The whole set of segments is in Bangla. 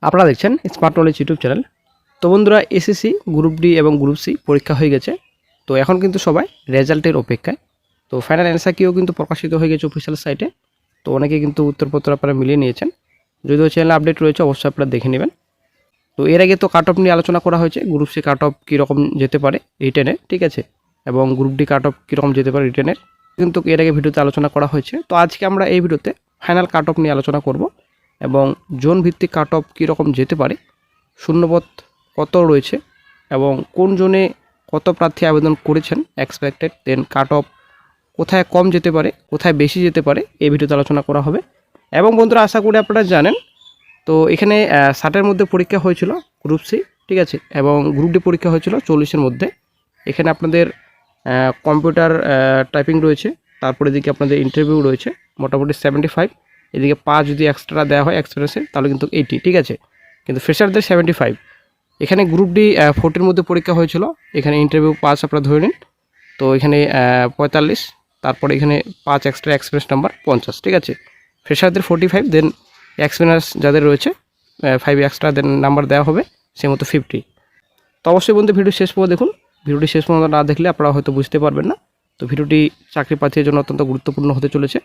আপনারা দেখছেন স্মার্ট নলেজ ইউটিউব চ্যানেল। তো বন্ধুরা, এসএসসি গ্রুপ ডি এবং গ্রুপ সি পরীক্ষা হয়ে গেছে। তো এখন কিন্তু সবাই রেজাল্টের অপেক্ষায়। তো ফাইনাল অ্যান্সার কিও কিন্তু প্রকাশিত হয়ে গেছে অফিসিয়াল সাইটে। তো অনেকে কিন্তু উত্তরপত্র আপনারা মিলিয়ে নিয়েছেন। যদিও চ্যানেলে আপডেট রয়েছে, অবশ্যই আপনারা দেখে নেবেন। তো এর আগে তো কাট অফ নিয়ে আলোচনা করা হয়েছে, গ্রুপ সি কাট অফ কীরকম যেতে পারে রিটেনে, ঠিক আছে, এবং গ্রুপ ডি কাট অফ কীরকম যেতে পারে রিটেনের, কিন্তু এর আগে ভিডিওতে আলোচনা করা হয়েছে। তো আজকে আমরা এই ভিডিওতে ফাইনাল কাট অফ নিয়ে আলোচনা করব এবং জোন ভিত্তিক কাট অফ কীরকম যেতে পারে, শূন্যপদ কত রয়েছে এবং কোন জোনে কত প্রার্থী আবেদন করেছেন এক্সপেক্টেড, দেন কাট অফ কোথায় কম যেতে পারে কোথায় বেশি যেতে পারে, এই ভিডিওতে আলোচনা করা হবে। এবং বন্ধুরা, আশা করি আপনারা জানেন, তো এখানে 60-এর মধ্যে পরীক্ষা হয়েছিল গ্রুপ সি, ঠিক আছে, এবং গ্রুপ ডি পরীক্ষা হয়েছিল 40-এর মধ্যে। এখানে আপনাদের কম্পিউটার টাইপিং রয়েছে, তারপরে এদিকে আপনাদের ইন্টারভিউ রয়েছে মোটামুটি 75, এদিকে 5 যদি এক্সট্রা দেওয়া হয় এক্সপিরিয়েন্সে তাহলে কিন্তু 80, ঠিক আছে, কিন্তু ফ্রেশারদের 75। এখানে গ্রুপ ডি 40-এর মধ্যে পরীক্ষা হয়েছিল, এখানে ইন্টারভিউ 5 আপনারা ধরে নিন, তো এখানে 45, তারপরে এখানে 5 এক্সট্রা এক্সপিরিয়েন্স নাম্বার 50, ঠিক আছে, ফ্রেশারদের 45, দেন এক্সপিরিয়েন্স যাদের রয়েছে 5 এক্সট্রা দেন নাম্বার দেওয়া হবে, সে মতো 50। তো অবশ্যই বন্ধু ভিডিও শেষ পর্যন্ত দেখুন, ভিডিওটি শেষ পর্যন্ত না দেখলে আপনারা হয়তো বুঝতে পারবেন না। তো ভিডিওটি চাকরি প্রার্থীর জন্য অত্যন্ত গুরুত্বপূর্ণ হতে চলেছে।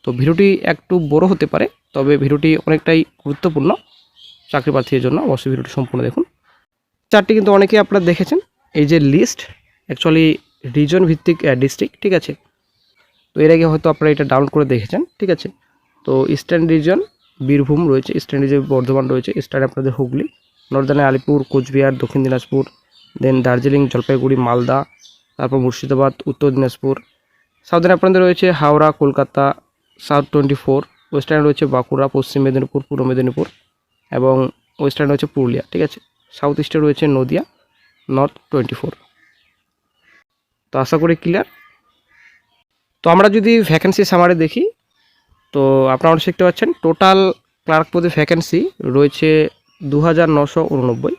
তো ভিডিওটি একটু বড় হতে পারে, তবে ভিডিওটি অনেকটাই গুরুত্বপূর্ণ চাকরি প্রার্থীর জন্য। অবশ্যই ভিডিওটি সম্পূর্ণ দেখুন। চারটি কিন্তু অনেকেই আপনারা দেখেছেন, এই যে লিস্ট অ্যাকচুয়ালি রিজন ভিত্তিক ডিস্ট্রিক্ট, ঠিক আছে। তো এর আগে হয়তো আপনারা এটা ডাউনলোড করে দেখেছেন, ঠিক আছে। তো ইস্টার্ন রিজন বীরভূম রয়েছে, ইস্টার্ন রিজন বর্ধমান রয়েছে, ইস্টার্ন আপনাদের হুগলি, নর্দার্নে আলিপুর, কোচবিহার, দক্ষিণ দিনাজপুর, দেন দার্জিলিং, জলপাইগুড়ি, মালদা, তারপর মুর্শিদাবাদ, উত্তর দিনাজপুর। সাউদার্নে আপনাদের রয়েছে হাওড়া, কলকাতা, সাউথ 24, ওয়েস্টার্ন রয়েছে বাঁকুড়া, পশ্চিম মেদিনীপুর, পূর্ব মেদিনীপুর, এবং ওয়েস্টার্ন রয়েছে পুরুলিয়া, ঠিক আছে। সাউথ ইস্টে রয়েছে নদিয়া, নর্থ 24। তো আশা করি ক্লিয়ার। তো আমরা যদি ভ্যাকেন্সি সামারে দেখি, তো আপনারা দেখতে পাচ্ছেন টোটাল ক্লার্ক পদে ভ্যাকেন্সি রয়েছে 2989,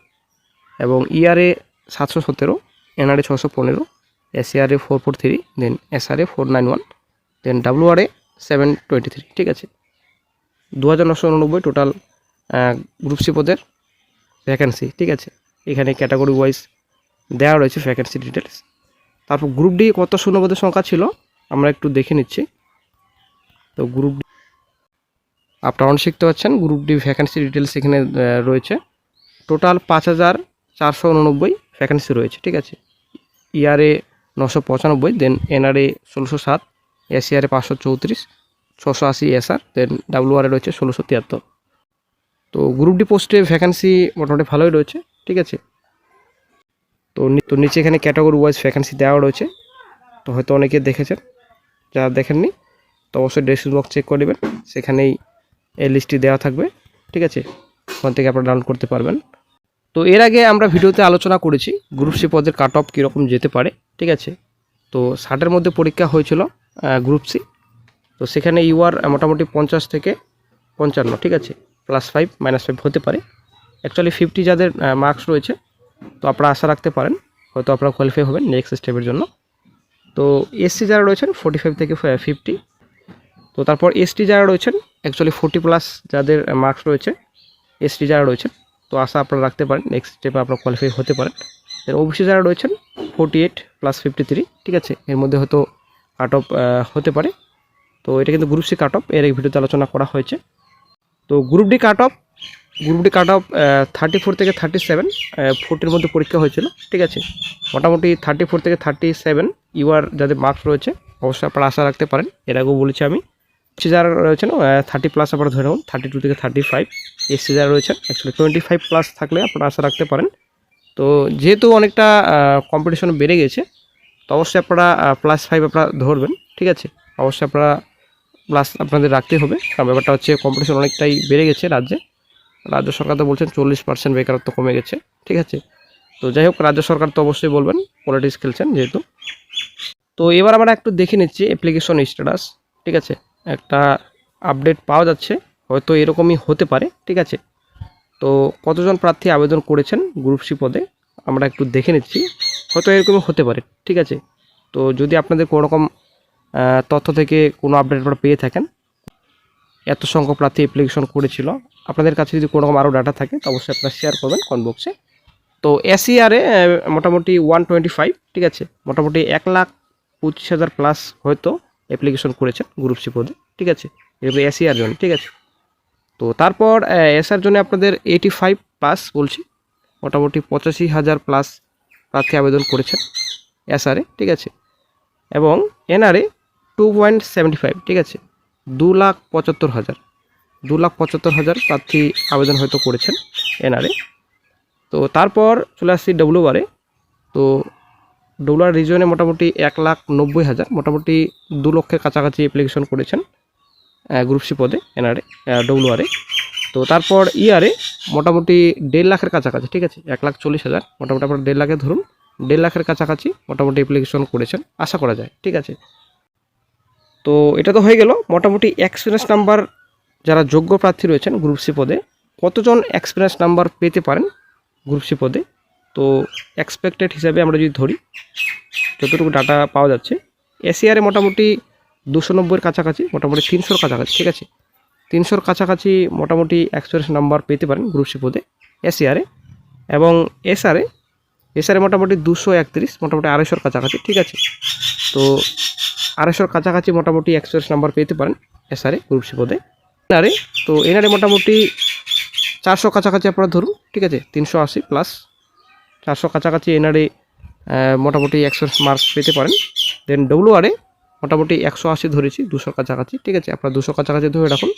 এবং ইআরএ 717, এনআরএ 615, এসিআরএ 443, দেন এসআরএ 491, দেন ডাব্লিউআরএ 723, ঠিক আছে। 2989 টোটাল গ্রুপ সি পদের ভ্যাকেন্সি, ঠিক আছে। এখানে ক্যাটাগরি ওয়াইজ দেওয়া রয়েছে ভ্যাকেন্সি ডিটেলস। তারপর গ্রুপ ডি কত শূন্যপদের সংখ্যা ছিল আমরা একটু দেখে নিচ্ছি। তো গ্রুপ ডি আপনারা শিখতে পাচ্ছেন, গ্রুপ ডি ভ্যাকেন্সি ডিটেলস এখানে রয়েছে টোটাল 5489 ভ্যাকেন্সি রয়েছে, ঠিক আছে। ইআরএ 995, দেন এনআরএ 1607, এসিআরএ 534, 680 এসআর, দেন ডাব্লিউআরএ রয়েছে 1673। তো গ্রুপ ডি পোস্টে ভ্যাকেন্সি মোটামুটি ভালোই রয়েছে, ঠিক আছে। তো নিচে এখানে ক্যাটাগরি ওয়াইজ ভ্যাকেন্সি দেওয়া রয়েছে, তো হয়তো অনেকে দেখেছেন, যারা দেখেননি তো অবশ্যই ডেসক্রিপশন বক্স চেক করে নেবেন, সেখানেই এই লিস্টটি দেওয়া থাকবে, ঠিক আছে, ওখান থেকে আপনারা ডাউনলোড করতে পারবেন। তো এর আগে আমরা ভিডিওতে আলোচনা করেছি গ্রুপ সি পদের কাট অফ কীরকম যেতে পারে, ঠিক আছে। তো 60-এর মধ্যে পরীক্ষা হয়েছিল গ্রুপ সি, তো সেখানে ইউআর মোটামুটি 50 থেকে 55, ঠিক আছে, +5 -5 হতে পারে। অ্যাকচুয়ালি 50 যাদের মার্কস রয়েছে, তো আপনারা আশা রাখতে পারেন হয়তো আপনারা কোয়ালিফাই হবেন নেক্সট স্টেপের জন্য। তো এসসি যারা রয়েছেন 45 থেকে 50, তো তারপর এসটি যারা রয়েছেন অ্যাকচুয়ালি 40+ যাদের মার্কস রয়েছে, এসটি যারা রয়েছেন, তো আশা আপনারা রাখতে পারেন নেক্সট স্টেপে আপনারা কোয়ালিফাই হতে পারেন। দেন ওবিসি যারা রয়েছেন 48 + 53, ঠিক আছে, এর মধ্যে হয়তো কাট অফ হতে পারে। তো এটা কিন্তু গ্রুপ সি কাট অফ এর এই ভিডিওতে আলোচনা করা হয়েছে। তো গ্রুপ ডি কাট অফ 34 থেকে 37, 40-এর মধ্যে পরীক্ষা হয়েছিল, ঠিক আছে। মোটামুটি 34 থেকে 37 ইউআর যাদের মার্কস রয়েছে অবশ্যই আপনারা আশা রাখতে পারেন। এর আগেও বলেছি আমি, এসসি যারা রয়েছেন 30+ আপনারা ধরে নেবেন, 32 থেকে 35। এসসি যারা রয়েছেন অ্যাকচুয়ালি 25+ থাকলে আপনারা আশা রাখতে পারেন। তো যেহেতু অনেকটা কম্পিটিশন বেড়ে গেছে, তো অবশ্যই আপনারা +5 আপনারা ধরবেন, ঠিক আছে। অবশ্যই আপনারা প্লাস আপনাদের রাখতে হবে, কারণ ব্যাপারটা হচ্ছে কম্পিটিশন অনেকটাই বেড়ে গেছে রাজ্য সরকার তো বলছেন 40% বেকারত্ব কমে গেছে, ঠিক আছে। তো যাই হোক, রাজ্য সরকার তো অবশ্যই বলবেন, পলিটিক্স খেলছেন যেহেতু। তো এবার আমরা একটু দেখে নিচ্ছি অ্যাপ্লিকেশন স্ট্যাটাস, ঠিক আছে, একটা আপডেট পাওয়া যাচ্ছে, হয়তো এরকমই হতে পারে, ঠিক আছে। তো কতজন প্রার্থী আবেদন করেছেন গ্রুপ সি পদে আমরা একটু দেখে নিচ্ছি, হয়তো এরকমই হতে পারে, ঠিক আছে। তো যদি আপনাদের কোনো রকম তথ্য থেকে কোনো আপডেট আপনারা পেয়ে থাকেন, এত সংখ্যক প্রার্থী অ্যাপ্লিকেশন করেছিল, আপনাদের কাছে যদি কোনো রকম আরও ডাটা থাকে তো অবশ্যই আপনারা শেয়ার করবেন কমেন্ট বক্সে। তো এসইআরে মোটামুটি 125, ঠিক আছে, মোটামুটি 1,25,000 প্লাস হয়তো অ্যাপ্লিকেশন করেছেন গ্রুপ সি পদে, ঠিক আছে, এগুলো এসইআর জন্য, ঠিক আছে। তো তারপর এসআর জন্য আপনাদের 85 প্লাস বলছি, মোটামুটি 85,000 প্লাস প্রার্থী আবেদন করেছেন এসআরে, ঠিক আছে। এবং এনআরএ 2.75, ঠিক আছে, 2,75,000 প্রার্থী আবেদন হয়তো করেছেন এনআরএ। তো তারপর চলে আসছি ডব্লিউআরে। তো ডব্লিউআর রিজনে মোটামুটি 1,90,000, মোটামুটি 2 লক্ষের কাছাকাছি অ্যাপ্লিকেশন করেছেন গ্রুপ সি পদে এনআরএ ডব্লিউআরে। তো তারপর ইআরে মোটামুটি 1.5 লাখের কাছাকাছি, ঠিক আছে, 1,40,000, মোটামুটি আপনার 1.5 লাখে ধরুন, 1.5 লাখের কাছাকাছি মোটামুটি অ্যাপ্লিকেশন করেছেন আশা করা যায়, ঠিক আছে। তো এটা তো হয়ে গেল মোটামুটি এক্সপিরিয়েন্স নাম্বার যারা যোগ্য প্রার্থী রয়েছেন গ্রুপ সি পদে কতজন এক্সপিরিয়েন্স নাম্বার পেতে পারেন গ্রুপ সি পদে। তো এক্সপেক্টেড হিসাবে আমরা যদি ধরি যতটুকু ডাটা পাওয়া যাচ্ছে, এসিআরে মোটামুটি 290-এর কাছাকাছি, মোটামুটি 300-র কাছাকাছি, ঠিক আছে, 300-র কাছাকাছি মোটামুটি এক্সপিরিয়েন্স নাম্বার পেতে পারেন গ্রুপ সি পদে এসিআরে। এবং এসআরে মোটামুটি 231, মোটামুটি 250-র কাছাকাছি, ঠিক আছে। তো 250-র কাছাকাছি মোটামুটি এক্সপিরিয়েন্স নাম্বার পেতে পারেন এসআরে গ্রুপ সি পদে। এনআরএ, তো এনআরএ মোটামুটি 400 কাছাকাছি আপনারা ধরুন, ঠিক আছে, 380 প্লাস 400 কাছাকাছি এনআরএ মোটামুটি এক্সপিরিয়েন্স মার্কস পেতে পারেন। দেন ডব্লিউআরে মোটামুটি 180 ধরেছি, 200-র কাছাকাছি, ঠিক আছে, আপনারা 200 কাছাকাছি ধরে রাখুন,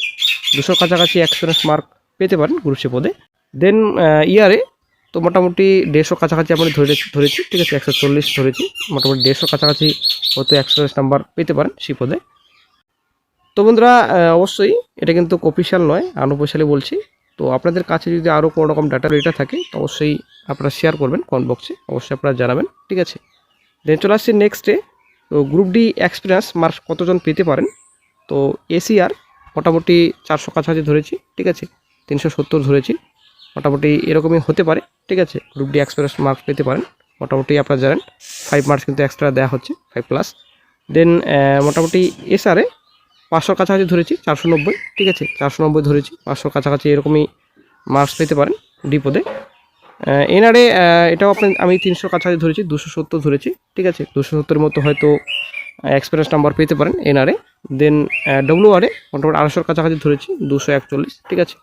200 কাছাকাছি এক্সপিরিয়েন্স মার্ক পেতে পারেন গ্রুপ সি পদে। দেন ইআরে তো মোটামুটি 150 কাছাকাছি আমরা ধরেছি, ঠিক আছে, 140 ধরেছি, মোটামুটি 150 কাছাকাছি হয়তো এক্সপিরিয়েন্স নাম্বার পেতে পারেন সি পদে। তো বন্ধুরা অবশ্যই এটা কিন্তু অফিশিয়াল নয়, আনঅফিশিয়ালি বলছি। তো আপনাদের কাছে যদি আরও কোনো রকম ডাটা রেটা থাকে তো অবশ্যই আপনারা শেয়ার করবেন কমেন্ট বক্সে, অবশ্যই আপনারা জানাবেন, ঠিক আছে। দেন চলে আসছি নেক্সটে। তো গ্রুপ ডি এক্সপিরিয়েন্স মার্কস কতজন পেতে পারেন। তো এসিআর মোটামুটি 400 কাছাকাছি ধরেছি, ঠিক আছে, 370 ধরেছি, মোটামুটি এরকমই হতে পারে, ঠিক আছে। গ্রুপ ডি এক্সপিরিয়েন্স মার্কস পেতে পারেন, মোটামুটি আপনারা জানেন 5 মার্কস কিন্তু এক্সট্রা দেওয়া হচ্ছে, 5 প্লাস। দেন মোটামুটি এসআরে 500 কাছাকাছি ধরেছি, 490, ঠিক আছে, 490 ধরেছি, 500 কাছাকাছি এরকমই মার্কস পেতে পারেন ডি পদে। এনআরএ এটাও আমি 300 কাছাকাছি ধরেছি, 270 ধরেছি, ঠিক আছে, 270-এর মতো হয়তো এক্সপিরিয়েন্স নাম্বার পেতে পারেন এনআরএ। দেন ডব্লিউআরে মোটামুটি 250-র কাছাকাছি ধরেছি, 241, ঠিক আছে,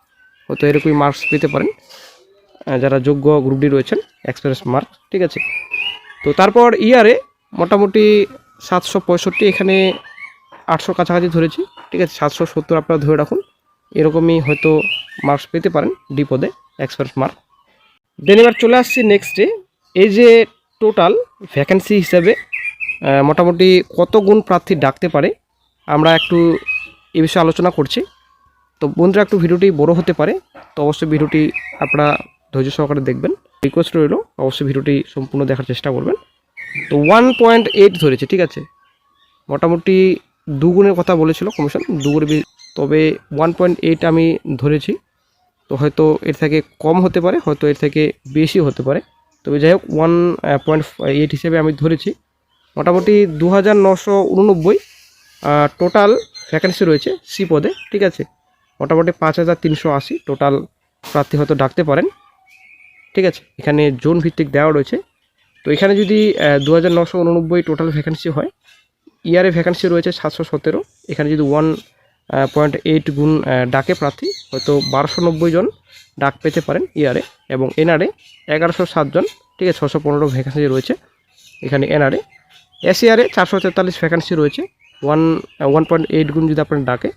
হয়তো এরকমই মার্কস পেতে পারেন যারা যোগ্য গ্রুপ ডি রয়েছেন এক্সপিরিয়েন্স মার্ক, ঠিক আছে। তো তারপর ইআরে মোটামুটি 765, এখানে 800 কাছাকাছি ধরেছি, ঠিক আছে, 770 আপনারা ধরে রাখুন, এরকমই হয়তো মার্কস পেতে পারেন ডি পদে এক্সপিরিয়েন্স মার্ক। দেন এবার চলে আসছি নেক্সটে, এই যে টোটাল ভ্যাকেন্সি হিসাবে মোটামুটি কত গুণ প্রার্থী ডাকতে পারে আমরা একটু এ বিষয়ে আলোচনা করছি। তো বন্ধুরা একটু ভিডিওটি বড় হতে পারে, তো অবশ্যই ভিডিওটি আপনারা ধৈর্য সহকারে দেখবেন, রিকোয়েস্ট রইল অবশ্যই ভিডিওটি সম্পূর্ণ দেখার চেষ্টা করবেন। তো 1.8 ধরেছে, ঠিক আছে, মোটামুটি 2 গুণের কথা বলেছিল কমিশন, 2 গুণের, তবে 1.8 আমি ধরেছি। তো হয়তো এর থেকে কম হতে পারে, হয়তো এর থেকে বেশি হতে পারে, তবে যাই হোক 1.8 হিসেবে আমি ধরেছি। মোটামুটি 2,989 টোটাল ভ্যাকেন্সি রয়েছে সি পদে, ঠিক আছে, মোটামুটি 5,380 টোটাল প্রার্থী হয়তো ডাকতে পারেন, ঠিক আছে। এখানে জোন ভিত্তিক দেওয়া রয়েছে। তো এখানে যদি 2,989 টোটাল ভ্যাকেন্সি হয়, ইয়ারে ভ্যাকেন্সি রয়েছে 717, এখানে যদি 1.8 গুণ ডাকে প্রার্থী হয়তো 1290 জন ডাক পেতে পারেন ইয়ারে। এবং এনআরএ 1107 জন, ঠিক আছে, 615 ভ্যাকেন্সি রয়েছে এখানে এনআরএ। এসিআরে 443 ভ্যাকেন্সি রয়েছে, 1.8 গুণ যদি আপনার ডাকে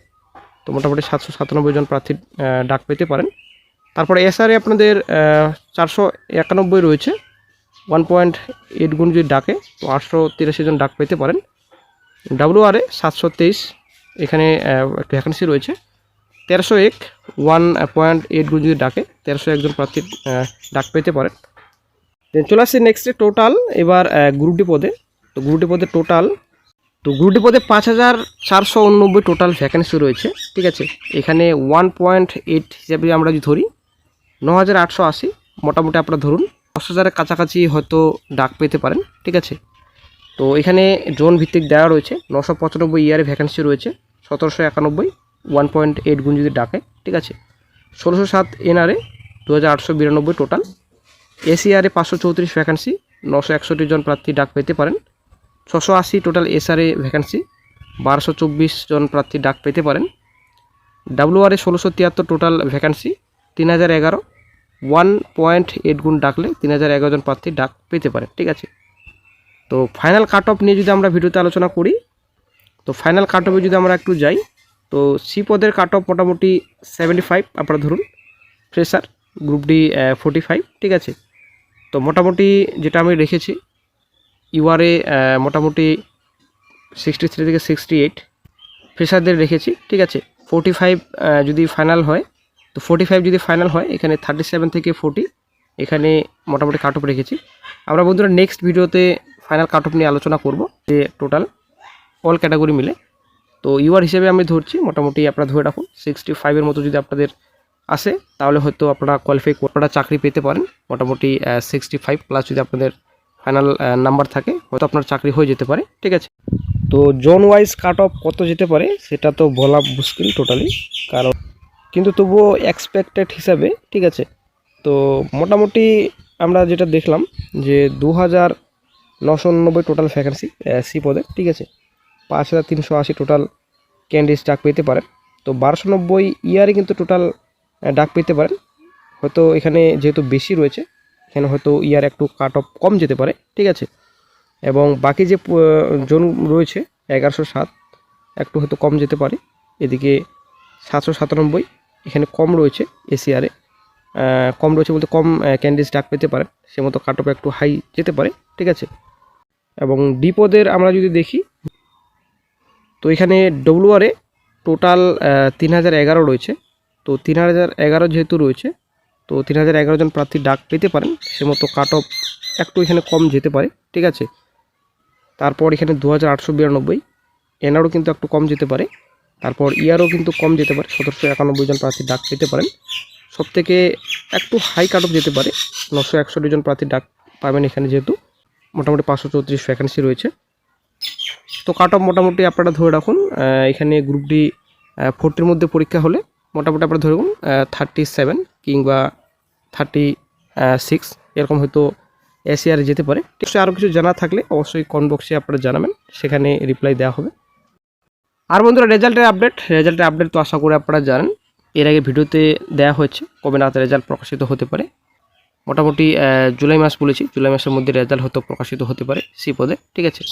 তো মোটামুটি 797 জন প্রার্থী ডাক পেতে পারেন। তারপরে এসআরে আপনাদের 491 রয়েছে, 1.8 গুণ যদি ডাকে তো 883 জন ডাক পেতে পারেন। ডব্লিউআরে 723, এখানে একটা ভ্যাকেন্সি রয়েছে, 1301, 1.8 গুণ যদি ডাকে 1301 জন প্রার্থী ডাক পেতে পারেন। দেন চলে আসছে নেক্সটে টোটাল এবার গ্রুপ ডি পদে। তো গ্রুপ ডি পদে টোটাল, তো গ্রুপ ডি পদে 5,489 টোটাল ভ্যাকেন্সি রয়েছে, ঠিক আছে। এখানে 1.8 হিসাবে আমরা যদি ধরি 9,880, মোটামুটি আপনারা ধরুন 10,000-এর কাছাকাছি হয়তো ডাক পেতে পারেন, ঠিক আছে। তো এখানে জোন ভিত্তিক দেওয়া রয়েছে, 995 ইয়ারে ভ্যাকেন্সি রয়েছে, 1791, 1.8 গুণ যদি ডাকে, ঠিক আছে। 1607 এনআরএ 2892 টোটাল, এসিআরে 534 ভ্যাকান্সি, 961 জন প্রার্থী ডাক পেতে পারেন। 680 টোটাল এসআরএ ভ্যাকান্সি, 1224 জন প্রার্থী ডাক পেতে পারেন। ডাব্লিউআরএ 1673 টোটাল ভ্যাকান্সি, 3011, 1.8 গুণ ডাকলে 3011 জন প্রার্থী ডাক পেতে পারেন। ঠিক আছে, তো ফাইনাল কাট অফ নিয়ে যদি আমরা ভিডিওতে আলোচনা করি, তো ফাইনাল কাট অফে যদি আমরা একটু যাই, তো সি পদের কাট অফ মোটামুটি 75 আপনারা ধরুন, ফ্রেশার গ্রুপ ডি 45। ঠিক আছে, তো মোটামুটি যেটা আমি রেখেছি ইউআরএ মোটামুটি 63 থেকে 68 ফ্রেশারদের রেখেছি। ঠিক আছে, 45 যদি ফাইনাল হয়, তো 45 যদি ফাইনাল হয়, এখানে 37 থেকে 40 এখানে মোটামুটি কাট অফ রেখেছি। আমরা বন্ধুরা নেক্সট ভিডিওতে ফাইনাল কাট অফ নিয়ে আলোচনা করব, যে টোটাল অল ক্যাটাগরি মিলে। তো ইউআর হিসেবে আমি ধরছি, মোটামুটি আপনারা ধরে রাখুন 65 মতো যদি আপনাদের আসে, তাহলে হয়তো আপনারা কোয়ালিফাই আপনারা চাকরি পেতে পারেন। মোটামুটি 65 প্লাস যদি আপনাদের ফাইনাল নাম্বার থাকে, হয়তো আপনার চাকরি হয়ে যেতে পারে। ঠিক আছে, তো জোন ওয়াইজ কাট অফ কত যেতে পারে সেটা তো বলা মুশকিল টোটালি, কারণ কিন্তু তবুও এক্সপেক্টেড হিসাবে। ঠিক আছে, তো মোটামুটি আমরা যেটা দেখলাম যে 2999 টোটাল ভ্যাকেন্সি সি পদে। ঠিক আছে, 5380 টোটাল ক্যান্ডিডেটস ডাক পেতে পারেন। তো 1290 ইয়ারে কিন্তু টোটাল ডাক পেতে পারেন। হয়তো এখানে যেহেতু বেশি রয়েছে, এখানে হয়তো ইয়ার একটু কাট অফ কম যেতে পারে। ঠিক আছে, এবং বাকি যে জোন রয়েছে 1107 একটু হয়তো কম যেতে পারে। এদিকে 797 এখানে কম রয়েছে, এসিআরে কম রয়েছে বলতে কম ক্যান্ডিডেটস ডাক পেতে পারেন, সে মতো কাট অফ একটু হাই যেতে পারে। ঠিক আছে, এবং ডি পদের আমরা যদি দেখি, তো এখানে ডব্লিউআরে টোটাল 3011 রয়েছে। তো 3011 যেহেতু রয়েছে, তো 3011 জন প্রার্থী ডাক পেতে পারেন, সে মতো কাট অফ একটু এখানে কম যেতে পারে। ঠিক আছে, তারপর এখানে 2892 এনারও কিন্তু একটু কম যেতে পারে। তারপর ইয়ারও কিন্তু কম যেতে পারে, 1791 জন প্রার্থী ডাক পেতে পারেন। সবথেকে একটু হাই কাট অফ যেতে পারে, 961 জন প্রার্থী ডাক পাবেন এখানে, যেহেতু মোটামুটি 534 ভ্যাকেন্সি রয়েছে। তো কাট অফ মোটামুটি আপনারা ধরে রাখুন, এখানে গ্রুপ ডি 40 মধ্যে পরীক্ষা হলে মোটামুটি আপনারা ধরে রাখুন 37 কিংবা 36 এরকম হয়তো এসিআরে যেতে পারে। আরও কিছু জানা থাকলে অবশ্যই কমেন্ট বক্সে আপনারা জানাবেন, সেখানে রিপ্লাই দেওয়া হবে। আর বন্ধুরা রেজাল্টের আপডেট তো আশা করি আপনারা জানেন, এর আগে ভিডিওতে দেওয়া হয়েছে কবে নাগাদ রেজাল্ট প্রকাশিত হতে পারে। মোটামুটি জুলাই মাস বলেছি, জুলাই মাসের মধ্যে রেজাল্ট হয়তো প্রকাশিত হতে পারে সি পদে। ঠিক আছে।